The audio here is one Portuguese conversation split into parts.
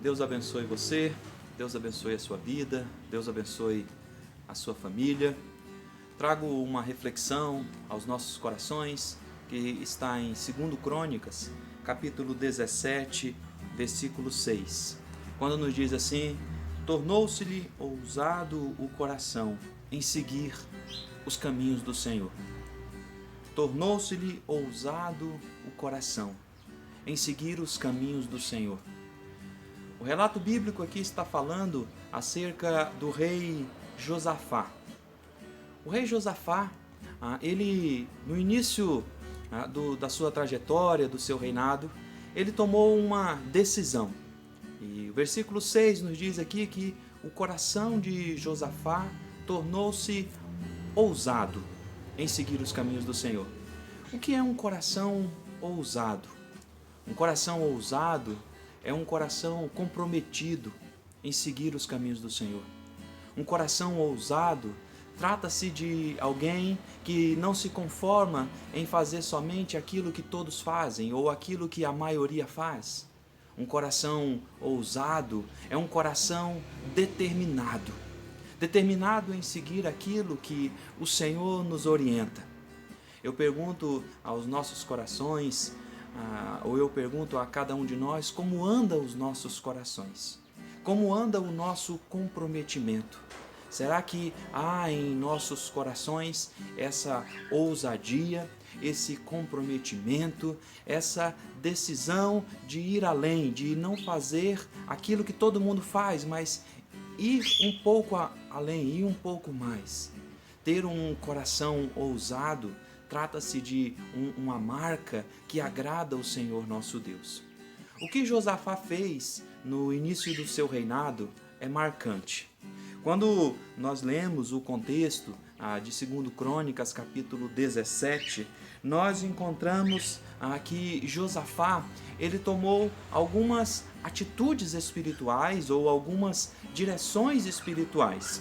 Deus abençoe você, Deus abençoe a sua vida, Deus abençoe a sua família. Trago uma reflexão aos nossos corações que está em 2 Crônicas, capítulo 17, versículo 6. Quando nos diz assim: tornou-se-lhe ousado o coração em seguir os caminhos do Senhor. Tornou-se-lhe ousado o coração em seguir os caminhos do Senhor. O relato bíblico aqui está falando acerca do rei Josafá. O rei Josafá, ele no início da sua trajetória, do seu reinado, ele tomou uma decisão. E o versículo 6 nos diz aqui que o coração de Josafá tornou-se ousado em seguir os caminhos do Senhor. O que é um coração ousado? Um coração ousado é um coração comprometido em seguir os caminhos do Senhor. Um coração ousado trata-se de alguém que não se conforma em fazer somente aquilo que todos fazem ou aquilo que a maioria faz. Um coração ousado é um coração determinado. Determinado em seguir aquilo que o Senhor nos orienta. Eu pergunto aos nossos corações, ou eu pergunto a cada um de nós, como andam os nossos corações? Como anda o nosso comprometimento? Será que há em nossos corações essa ousadia, esse comprometimento, essa decisão de ir além, de não fazer aquilo que todo mundo faz, mas ir um pouco além, ir um pouco mais? Ter um coração ousado trata-se de uma marca que agrada ao Senhor nosso Deus. O que Josafá fez no início do seu reinado é marcante. Quando nós lemos o contexto de 2 Crônicas, capítulo 17, nós encontramos que Josafá ele tomou algumas atitudes espirituais ou algumas direções espirituais.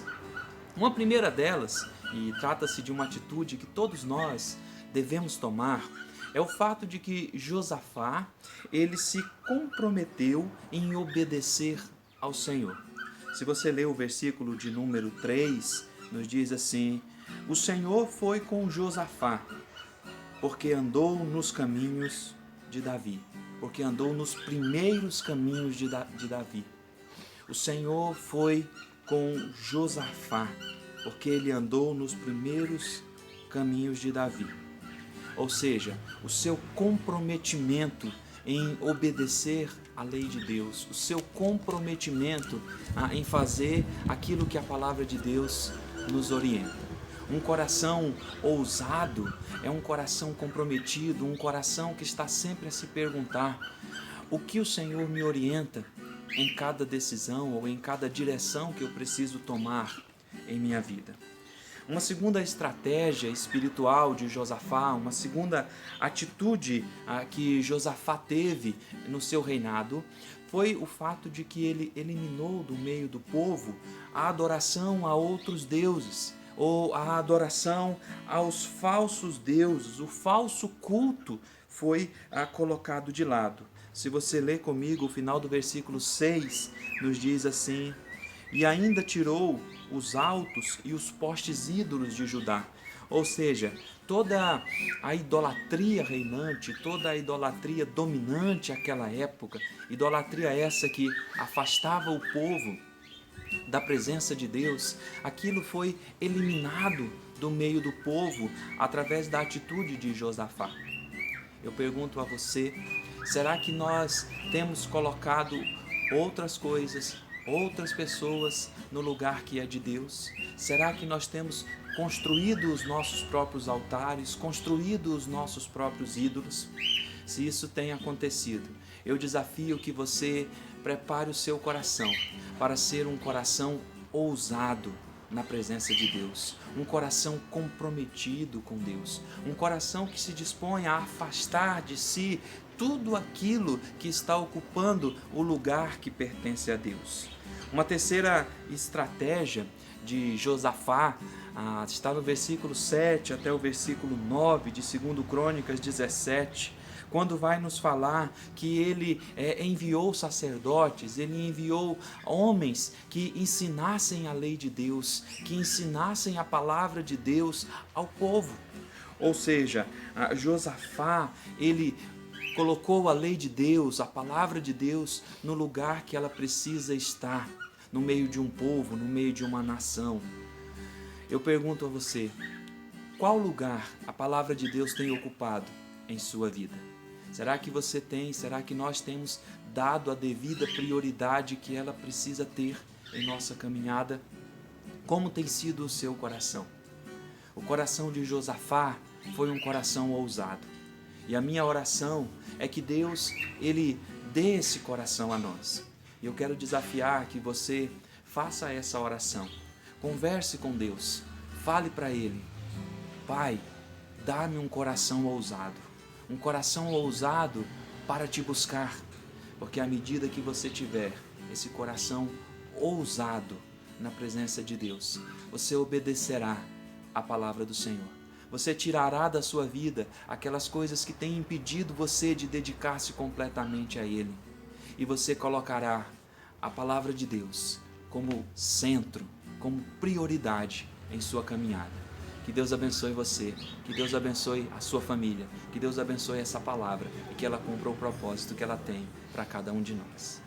Uma primeira delas, e trata-se de uma atitude que todos nós devemos tomar, é o fato de que Josafá ele se comprometeu em obedecer ao Senhor. Se você ler o versículo de número 3, nos diz assim: o Senhor foi com Josafá, porque andou nos caminhos de Davi, porque andou nos primeiros caminhos de Davi. O Senhor foi com Josafá, porque ele andou nos primeiros caminhos de Davi. Ou seja, o seu comprometimento em obedecer à lei de Deus, o seu comprometimento em fazer aquilo que a palavra de Deus nos orienta. Um coração ousado é um coração comprometido, um coração que está sempre a se perguntar: o que o Senhor me orienta em cada decisão ou em cada direção que eu preciso tomar em minha vida? Uma segunda estratégia espiritual de Josafá, uma segunda atitude que Josafá teve no seu reinado, foi o fato de que ele eliminou do meio do povo a adoração a outros deuses, ou a adoração aos falsos deuses. O falso culto foi colocado de lado. Se você ler comigo o final do versículo 6, nos diz assim: e ainda tirou os altos e os postes ídolos de Judá. Ou seja, toda a idolatria reinante, toda a idolatria dominante àquela época, idolatria essa que afastava o povo da presença de Deus, aquilo foi eliminado do meio do povo através da atitude de Josafá. Eu pergunto a você, será que nós temos colocado outras coisas, outras pessoas no lugar que é de Deus? Será que nós temos construído os nossos próprios altares, construído os nossos próprios ídolos? Se isso tem acontecido, eu desafio que você prepare o seu coração para ser um coração ousado na presença de Deus, um coração comprometido com Deus, um coração que se dispõe a afastar de si tudo aquilo que está ocupando o lugar que pertence a Deus. Uma terceira estratégia de Josafá está no versículo 7 até o versículo 9 de 2 Crônicas 17, quando vai nos falar que ele enviou sacerdotes, ele enviou homens que ensinassem a lei de Deus, que ensinassem a palavra de Deus ao povo. Ou seja, Josafá, ele colocou a lei de Deus, a palavra de Deus, no lugar que ela precisa estar, no meio de um povo, no meio de uma nação. Eu pergunto a você, qual lugar a palavra de Deus tem ocupado em sua vida? Será que você tem, será que nós temos dado a devida prioridade que ela precisa ter em nossa caminhada? Como tem sido o seu coração? O coração de Josafá foi um coração ousado. E a minha oração é que Deus, ele dê esse coração a nós. E eu quero desafiar que você faça essa oração. Converse com Deus. Fale para Ele. Pai, dá-me um coração ousado. Um coração ousado para te buscar. Porque à medida que você tiver esse coração ousado na presença de Deus, você obedecerá à palavra do Senhor. Você tirará da sua vida aquelas coisas que têm impedido você de dedicar-se completamente a Ele. E você colocará a palavra de Deus como centro, como prioridade em sua caminhada. Que Deus abençoe você, que Deus abençoe a sua família, que Deus abençoe essa palavra e que ela cumpra o propósito que ela tem para cada um de nós.